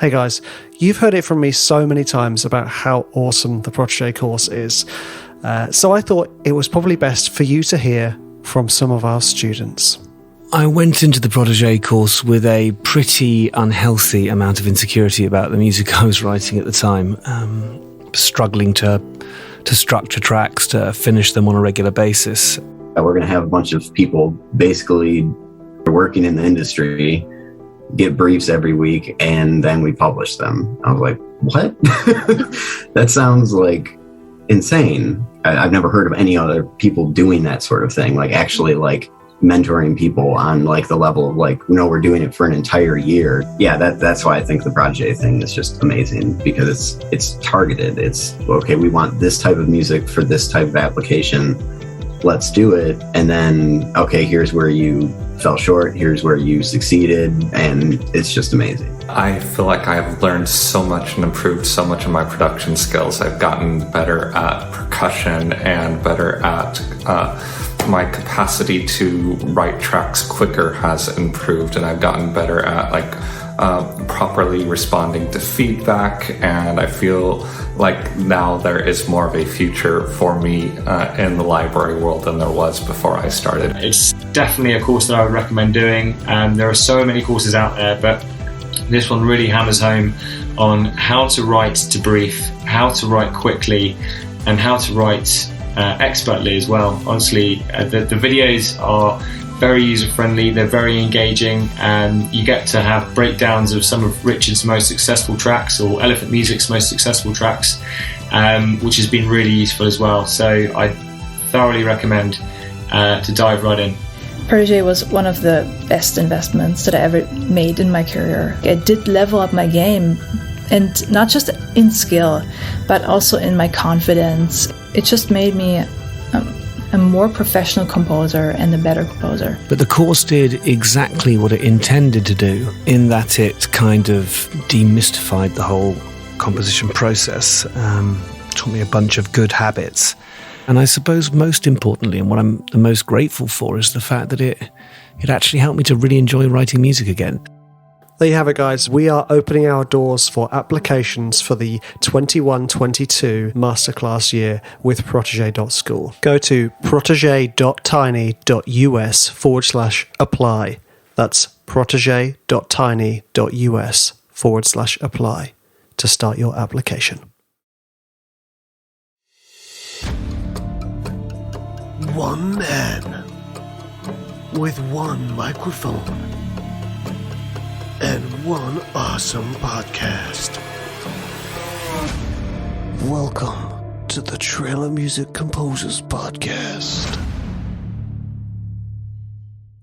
Hey guys, you've heard it from me so many times about how awesome the Protégé course is, so I thought it was probably best for you to hear from some of our students. I went into the Protégé course with a pretty unhealthy amount of insecurity about the music I was writing at the time, struggling to structure tracks, to finish them on a regular basis. We're going to have a bunch of people basically working in the industry get briefs every week, and then we publish them. I was like, what? That sounds like insane. I've never heard of any other people doing that sort of thing, like actually like mentoring people on like the level of like, no, we're doing it for an entire year. Yeah, that's why I think the Protégé thing is just amazing, because it's targeted. It's, okay, we want this type of music for this type of application. Let's do it. And then, okay, here's where you fell short, here's where you succeeded, and it's just amazing. I feel like I've learned so much and improved so much in my production skills. I've gotten better at percussion and better at my capacity to write tracks quicker has improved, and I've gotten better at properly responding to feedback, and I feel like now there is more of a future for me in the library world than there was before I started. It's definitely a course that I would recommend doing. There are so many courses out there, but this one really hammers home on how to write to brief, how to write quickly, and how to write expertly as well. Honestly, the videos are very user-friendly, they're very engaging, and you get to have breakdowns of some of Richard's most successful tracks or Elephant Music's most successful tracks, which has been really useful as well. So I thoroughly recommend to dive right in. Protégé was one of the best investments that I ever made in my career. It did level up my game, and not just in skill, but also in my confidence. It just made me a more professional composer and a better composer. But the course did exactly what it intended to do, in that it kind of demystified the whole composition process, taught me a bunch of good habits. And I suppose most importantly, and what I'm the most grateful for, is the fact that it actually helped me to really enjoy writing music again. There you have it, guys. We are opening our doors for applications for the 21-22 masterclass year with Protégé.school. Go to protege.tiny.us/apply. That's protege.tiny.us/apply to start your application. One man with one microphone and one awesome podcast. Welcome to the Trailer Music Composers Podcast.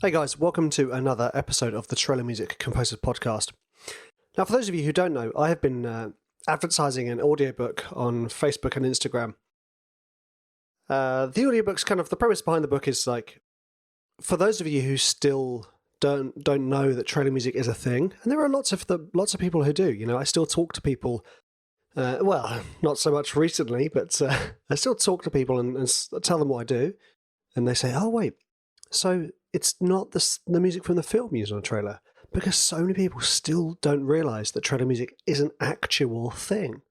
Hey guys, welcome to another episode of the Trailer Music Composers Podcast. Now, for those of you who don't know, I have been advertising an audiobook on Facebook and Instagram. The audiobook's kind of, the premise behind the book is like, for those of you who still don't know that trailer music is a thing, and there are lots of people who do. You know, I still talk to people. Well, not so much recently, but I still talk to people and tell them what I do, and they say, "Oh wait, so it's not the music from the film used on a trailer," because so many people still don't realise that trailer music is an actual thing.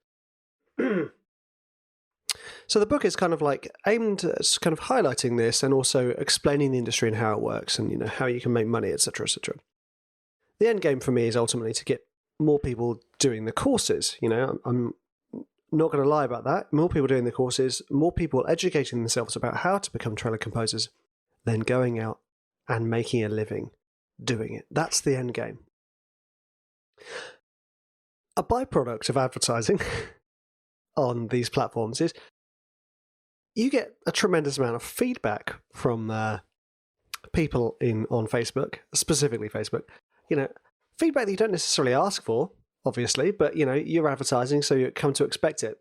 So the book is kind of like aimed at kind of highlighting this and also explaining the industry and how it works and, you know, how you can make money, etc., etc. The end game for me is ultimately to get more people doing the courses. You know, I'm not going to lie about that. More people doing the courses, more people educating themselves about how to become trailer composers, then going out and making a living doing it. That's the end game. A byproduct of advertising on these platforms is you get a tremendous amount of feedback from people on Facebook, specifically Facebook. You know, feedback that you don't necessarily ask for, obviously, but, you know, you're advertising, so you come to expect it.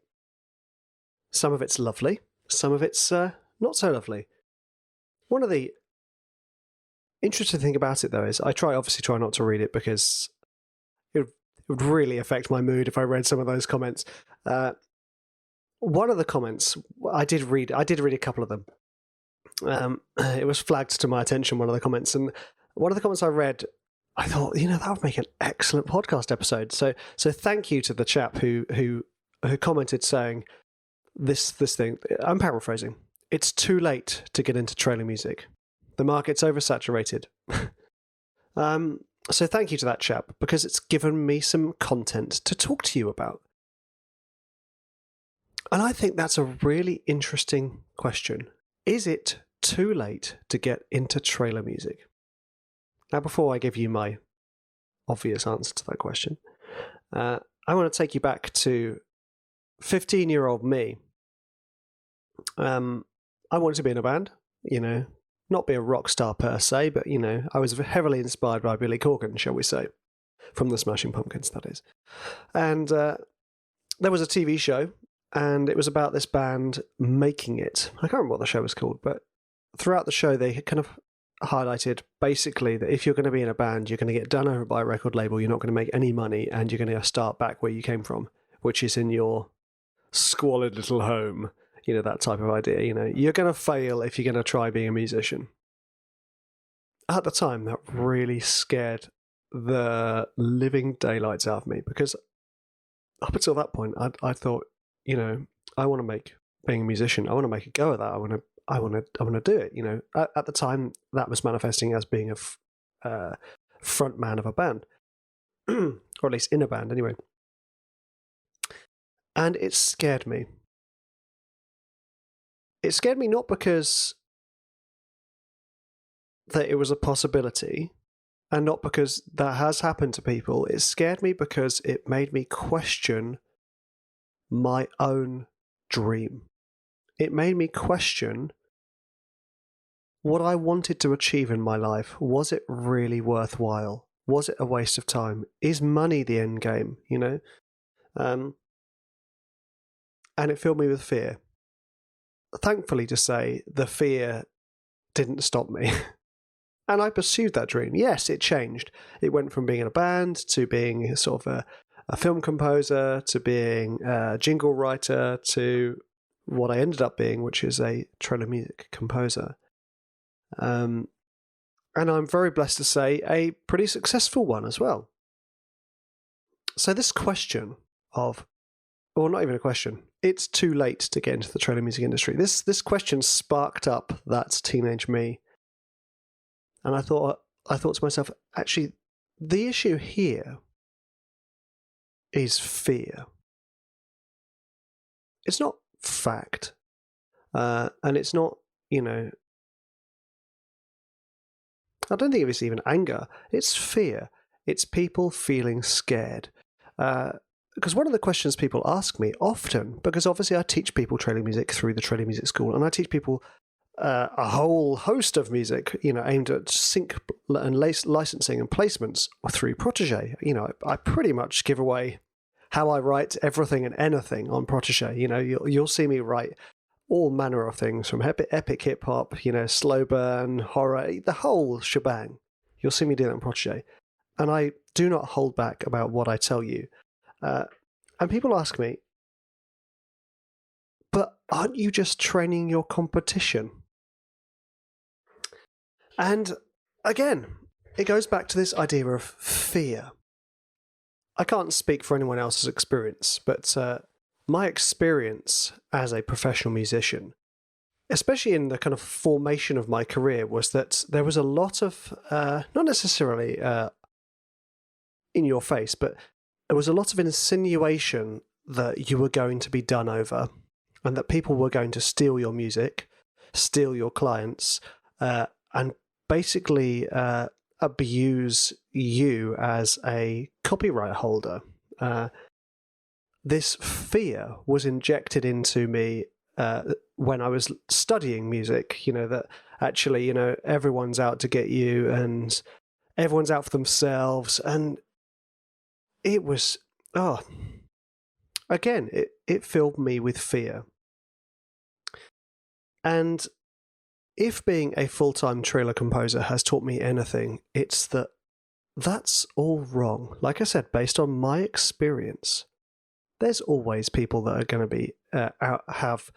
Some of it's lovely, some of it's not so lovely. One of the interesting things about it, though, is I obviously try not to read it, because it would really affect my mood if I read some of those comments. One of the comments, I did read a couple of them. It was flagged to my attention, one of the comments, and one of the comments I read I thought, that would make an excellent podcast episode. So thank you to the chap who commented saying this thing. I'm paraphrasing. It's too late to get into trailer music. The market's oversaturated. So thank you to that chap, because it's given me some content to talk to you about. And I think that's a really interesting question. Is it too late to get into trailer music? Now, before I give you my obvious answer to that question, I want to take you back to 15-year-old me. I wanted to be in a band, not be a rock star per se, but, I was heavily inspired by Billy Corgan, shall we say, from the Smashing Pumpkins, that is. And there was a TV show, and it was about this band making it. I can't remember what the show was called, but throughout the show, they kind of highlighted basically that if you're going to be in a band, you're going to get done over by a record label, you're not going to make any money, and you're going to start back where you came from, which is in your squalid little home, that type of idea. You're going to fail if you're going to try being a musician. At the time, that really scared the living daylights out of me, because up until that point, I thought, I want to make being a musician, I want to make a go of that. I want to do it. At the time, that was manifesting as being a front man of a band, or at least in a band anyway. And it scared me. It scared me not because that it was a possibility, and not because that has happened to people. It scared me because it made me question my own dream. It made me question what I wanted to achieve in my life. Was it really worthwhile? Was it a waste of time? Is money the end game? And it filled me with fear. Thankfully to say, the fear didn't stop me. And I pursued that dream. Yes, it changed. It went from being in a band to being sort of a film composer, to being a jingle writer, to what I ended up being, which is a trailer music composer. And I'm very blessed to say a pretty successful one as well. So this question of, or not even a question, it's too late to get into the trailer music industry. This question sparked up that teenage me. And I thought to myself, actually, the issue here is fear. It's not fact. And it's not, I don't think it's even anger. It's fear. It's people feeling scared. Because one of the questions people ask me often, because obviously I teach people trailer music through the Trailer Music School, and I teach people a whole host of music, aimed at sync and licensing and placements through Protégé. I pretty much give away how I write everything and anything on Protégé. You'll see me write all manner of things, from epic hip hop, slow burn, horror, the whole shebang. You'll see me do that on Protégé, and I do not hold back about what I tell you. And people ask me, but aren't you just training your competition? And again, it goes back to this idea of fear. I can't speak for anyone else's experience, but my experience as a professional musician, especially in the kind of formation of my career, was that there was a lot of, not necessarily in your face, but there was a lot of insinuation that you were going to be done over, and that people were going to steal your music, steal your clients, and basically abuse you as a copyright holder. This fear was injected into me when I was studying music, that actually, everyone's out to get you and everyone's out for themselves. And it was, again, it filled me with fear. And if being a full-time trailer composer has taught me anything, it's that that's all wrong. Like I said, based on my experience, there's always people that are going to be have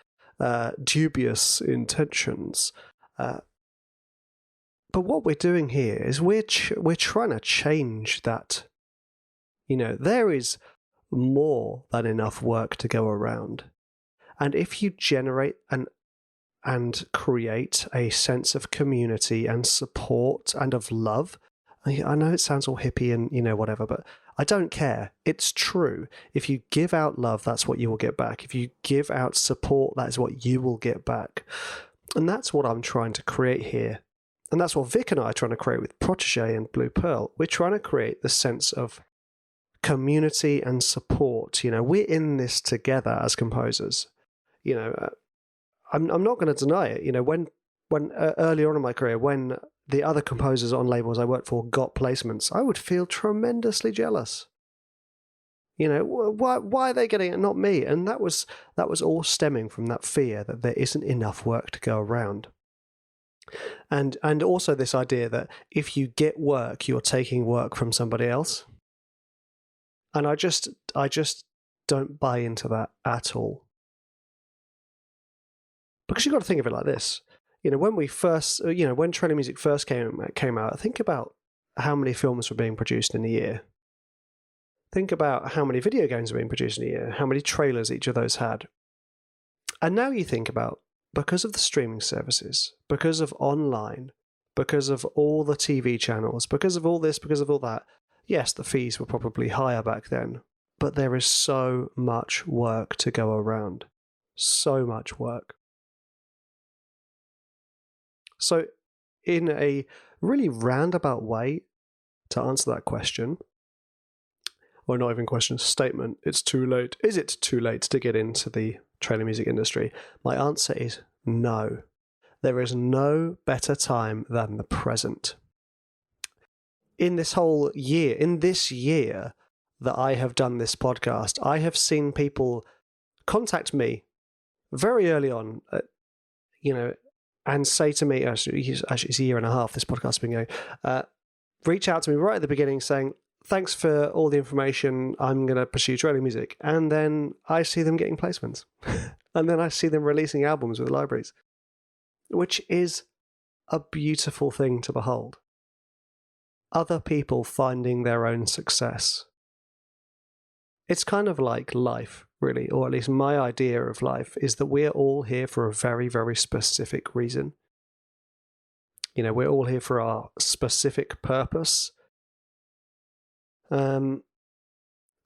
dubious intentions. But what we're doing here is we're trying to change that. There is more than enough work to go around. And if you generate and create a sense of community and support and of love, I know it sounds all hippie and whatever, but I don't care. It's true. If you give out love, that's what you will get back. If you give out support, that is what you will get back. And that's what I'm trying to create here. And that's what Vic and I are trying to create with Protege and Blue Pearl. We're trying to create the sense of community and support. We're in this together as composers. I'm not going to deny it. When earlier on in my career, when the other composers on labels I worked for got placements, I would feel tremendously jealous. Why are they getting it, not me? And that was all stemming from that fear that there isn't enough work to go around. And also this idea that if you get work, you're taking work from somebody else. And I just don't buy into that at all. Because you've got to think of it like this. When we first, when trailer music first came out, think about how many films were being produced in a year. Think about how many video games were being produced in a year, how many trailers each of those had. And now you think about, because of the streaming services, because of online, because of all the TV channels, because of all this, because of all that, yes, the fees were probably higher back then, but there is so much work to go around. So much work. So, in a really roundabout way to answer that question, or not even question, statement, it's too late. Is it too late to get into the trailer music industry? My answer is no. There is no better time than the present. In this year that I have done this podcast, I have seen people contact me very early on, and say to me, actually it's a year and a half this podcast has been going, reach out to me right at the beginning saying, thanks for all the information, I'm going to pursue trailer music. And then I see them getting placements. And then I see them releasing albums with libraries, which is a beautiful thing to behold. Other people finding their own success. It's kind of like life, really, or at least my idea of life is that we're all here for a very, very specific reason. We're all here for our specific purpose. And,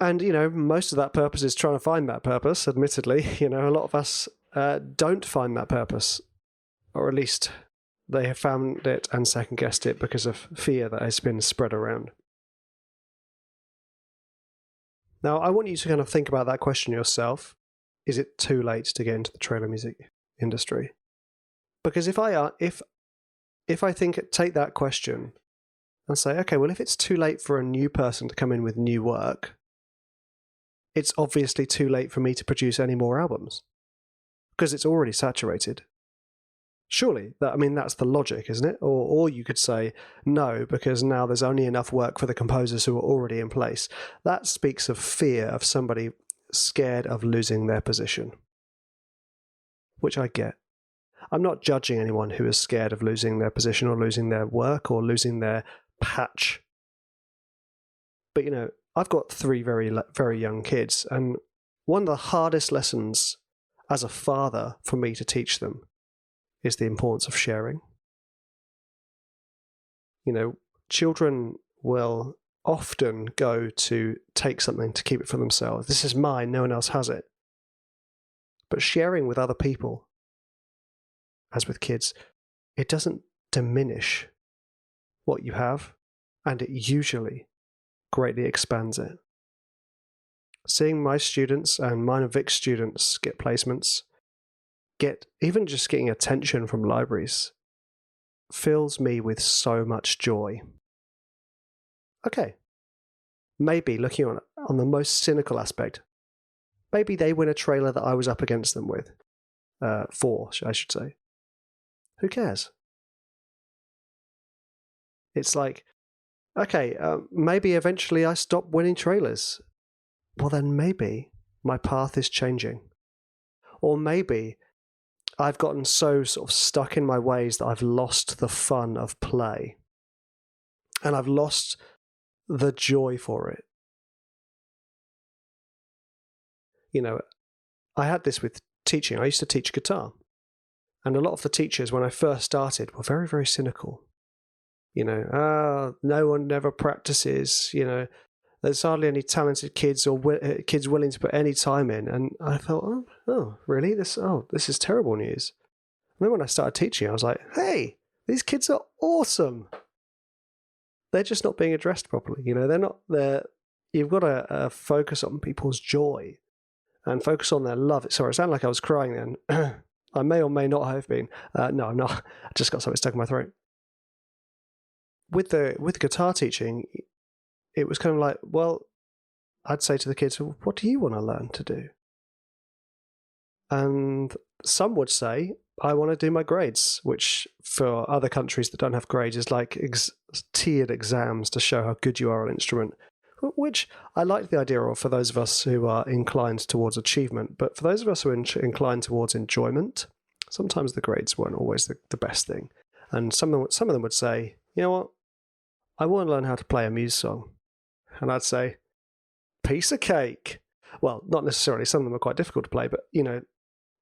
most of that purpose is trying to find that purpose, admittedly. A lot of us don't find that purpose, or at least they have found it and second-guessed it because of fear that has been spread around. Now, I want you to kind of think about that question yourself. Is it too late to get into the trailer music industry? Because if I take that question and say, okay, well, if it's too late for a new person to come in with new work, it's obviously too late for me to produce any more albums because it's already saturated. Surely, that's the logic, isn't it? Or you could say, no, because now there's only enough work for the composers who are already in place. That speaks of fear of somebody scared of losing their position, which I get. I'm not judging anyone who is scared of losing their position or losing their work or losing their patch. But, I've got 3 very, very young kids, and one of the hardest lessons as a father for me to teach them is the importance of sharing. Children will often go to take something to keep it for themselves. This is mine, no one else has it. But sharing with other people, as with kids, it doesn't diminish what you have, and it usually greatly expands it. Seeing my students and mine and Vic's students get placements, even just getting attention from libraries, fills me with so much joy. Okay, maybe looking on the most cynical aspect, maybe they win a trailer that I was up against them with, for, I should say. Who cares? It's like, okay, maybe eventually I stop winning trailers. Well, then maybe my path is changing. Or maybe I've gotten so sort of stuck in my ways that I've lost the fun of play. And I've lost the joy for it. You know, I had this with teaching. I used to teach guitar. And a lot of the teachers, when I first started, were very, very cynical. You know, no one never practices, you know, there's hardly any talented kids or kids willing to put any time in. And I thought, oh, really? This is terrible news. And then when I started teaching, I was like, hey, these kids are awesome. They're just not being addressed properly. You know, you've got to focus on people's joy and focus on their love. Sorry, it sounded like I was crying then. I may or may not have been. No, I'm not. I just got something stuck in my throat. With guitar teaching, it was kind of like, well, I'd say to the kids, well, what do you want to learn to do? And some would say, I want to do my grades, which for other countries that don't have grades is like tiered exams to show how good you are on an instrument, which I like the idea of for those of us who are inclined towards achievement. But for those of us who are inclined towards enjoyment, sometimes the grades weren't always the best thing. And some of them would say, you know what, I want to learn how to play a Muse song. And I'd say, piece of cake. Well, not necessarily. Some of them are quite difficult to play, but, you know,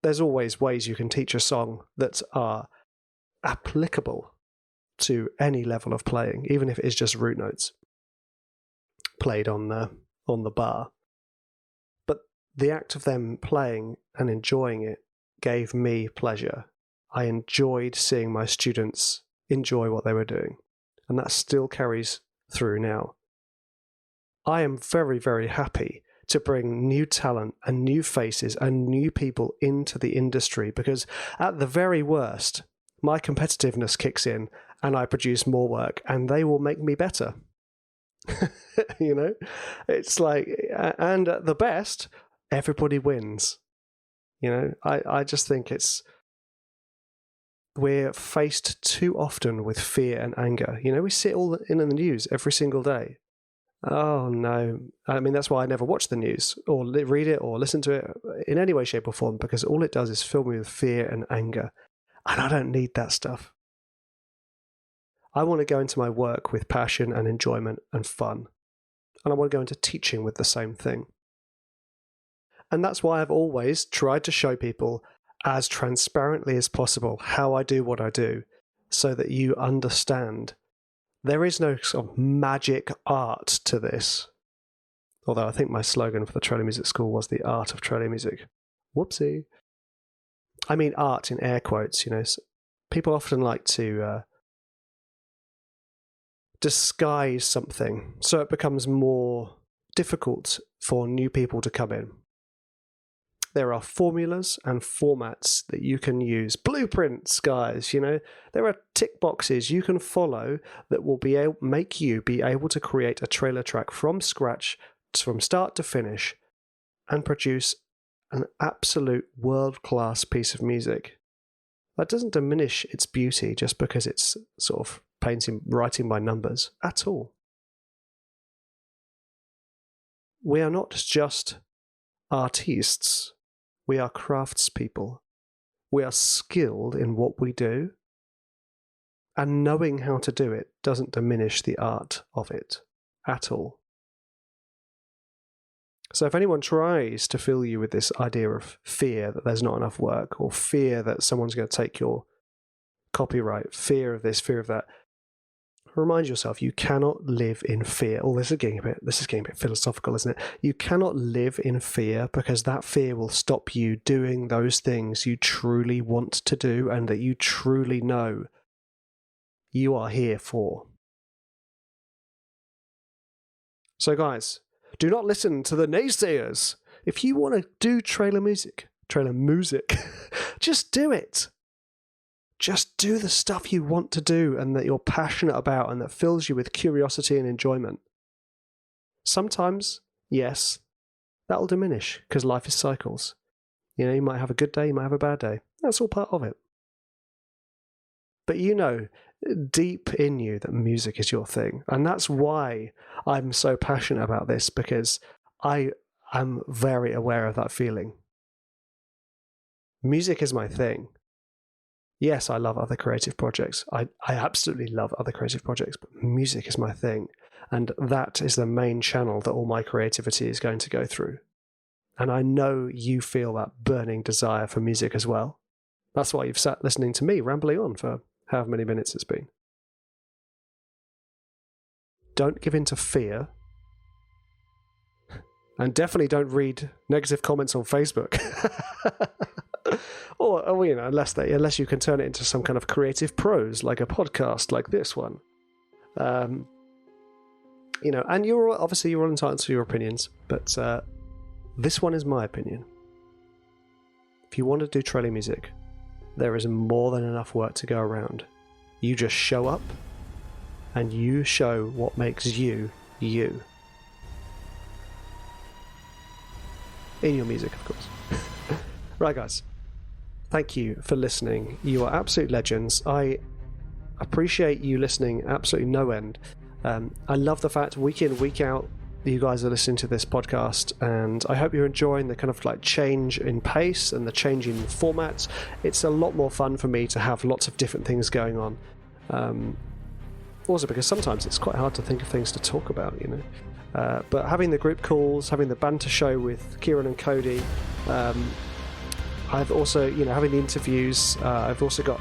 there's always ways you can teach a song that are applicable to any level of playing, even if it is just root notes played on the bar. But the act of them playing and enjoying it gave me pleasure. I enjoyed seeing my students enjoy what they were doing, and that still carries through now. I am very, very happy to bring new talent and new faces and new people into the industry, because at the very worst, my competitiveness kicks in and I produce more work and they will make me better. You know, it's like, and at the best, everybody wins. You know, I just think we're faced too often with fear and anger. You know, we see it all in the news every single day. Oh no. I mean, that's why I never watch the news or read it or listen to it in any way, shape or form, because all it does is fill me with fear and anger. And I don't need that stuff. I want to go into my work with passion and enjoyment and fun. And I want to go into teaching with the same thing. And that's why I've always tried to show people as transparently as possible how I do what I do, so that you understand there is no sort of magic art to this. Although I think my slogan for the Trailer Music School was the art of trailer music. Whoopsie. I mean art in air quotes, you know. People often like to disguise something so it becomes more difficult for new people to come in. There are formulas and formats that you can use. Blueprints, guys, you know. There are tick boxes you can follow that will make you be able to create a trailer track from scratch, from start to finish, and produce an absolute world-class piece of music. That doesn't diminish its beauty just because it's sort of writing by numbers at all. We are not just artistes. We are craftspeople. We are skilled in what we do, and knowing how to do it doesn't diminish the art of it at all. So if anyone tries to fill you with this idea of fear that there's not enough work, or fear that someone's going to take your copyright, fear of this, fear of that, remind yourself you cannot live in fear. Oh, this is getting a bit philosophical, isn't it? You cannot live in fear, because that fear will stop you doing those things you truly want to do and that you truly know you are here for. So guys, do not listen to the naysayers. If you want to do trailer music, just do it. Just do the stuff you want to do and that you're passionate about and that fills you with curiosity and enjoyment. Sometimes, yes, that will diminish because life is cycles. You know, you might have a good day, you might have a bad day. That's all part of it. But you know deep in you that music is your thing. And that's why I'm so passionate about this, because I am very aware of that feeling. Music is my thing. Yes, I love other creative projects. I absolutely love other creative projects, but music is my thing. And that is the main channel that all my creativity is going to go through. And I know you feel that burning desire for music as well. That's why you've sat listening to me rambling on for however many minutes it's been. Don't give in to fear. And definitely don't read negative comments on Facebook. or you know, unless you can turn it into some kind of creative prose, like a podcast like this one. You know, and you're all entitled to your opinions, but this one is my opinion. If you want to do trailer music, there is more than enough work to go around. You just show up, and you show what makes you, you. In your music, of course. Right, guys. Thank you for listening. You are absolute legends. I appreciate you listening absolutely no end. I love the fact week in, week out, you guys are listening to this podcast, and I hope you're enjoying the kind of like change in pace and the change in formats. It's a lot more fun for me to have lots of different things going on. Also because sometimes it's quite hard to think of things to talk about, you know. But having the group calls, having the banter show with Kieran and Cody, I've also, you know, having the interviews, I've also got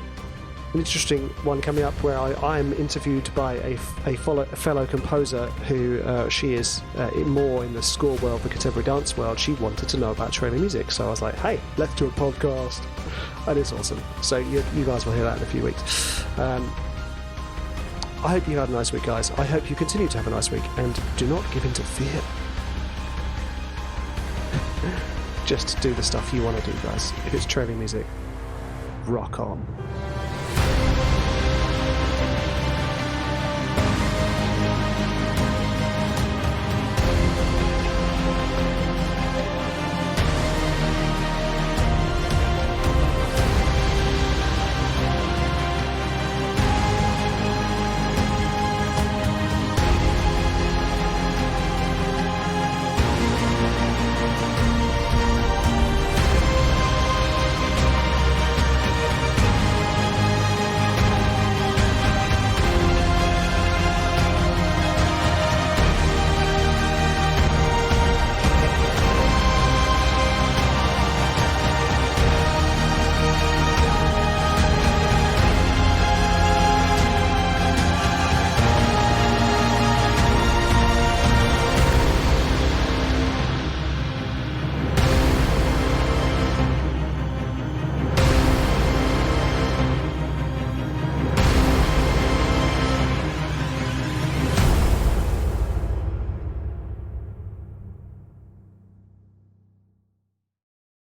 an interesting one coming up where I'm interviewed by a fellow composer who she is more in the score world, the contemporary dance world. She wanted to know about trailer music, so I was like, hey, let's do a podcast, and it's awesome. So you guys will hear that in a few weeks. I hope you had a nice week, guys. I hope you continue to have a nice week, and do not give in to fear. Just do the stuff you want to do, guys. If it's trailer music, rock on.